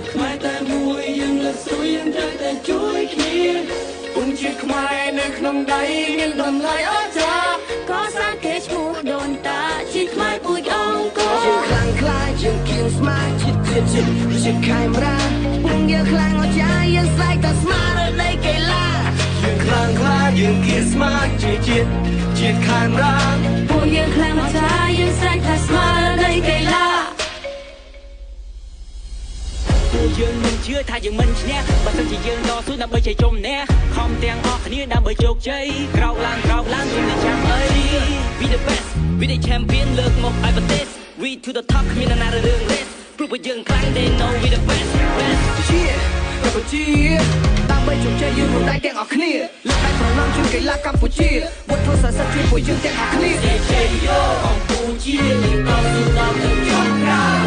ខ្មែរតែមួយយើងលើស៊ុយយើងត្រូវតែជួយគ្នាពុំជាតិខ្មែរនៅក្នុងដៃមានតម្លៃអស្ចារ្យកសាងគេឈ្មោះដូនតាជាតិខ្មែរពូជអង្គរយើងខ្លាំងខ្លាយើងគៀងស្មារជាតិជាតិខេមរាពុំយើងខ្លាំងអស្ចារ្យយើងស្រែកតែស្មារតីកីឡាយើងខ្លាំងខ្លាយើងគៀងស្មារតីជាតិខេមរាពួកយើងខ្លាំងអស្ចារ្យយើងស្រែកតែស្មារតីកីឡាពួកយើងមិនជឿថាយើងមិនឈ្នះបើសិនជាយើងតស៊ូដើម្បីជ័យជំនះខំទាំងអស់គ្នាដើម្បីជោគជ័យក្រោកឡើងយើងនឹងចាំអី We the best We the champion លើកមកឲ្យប្រទេស We to the top គ្មានណាររឿង race ព្រោះពួកយើងខ្លាំង They know we the best ជាកម្ពុជាដើម្បីជោគជ័យយើងរួមដៃទាំងអស់គ្នាលើកដៃប្រណម្យជួយកីឡាកម្ពុជាវត្តធ្វើសរសឹកជួយពួកយើងទាំងអស់គ្នាជ័យយកកម្ពុជាយើងតស៊ូដល់ទៅចុងក្រោយ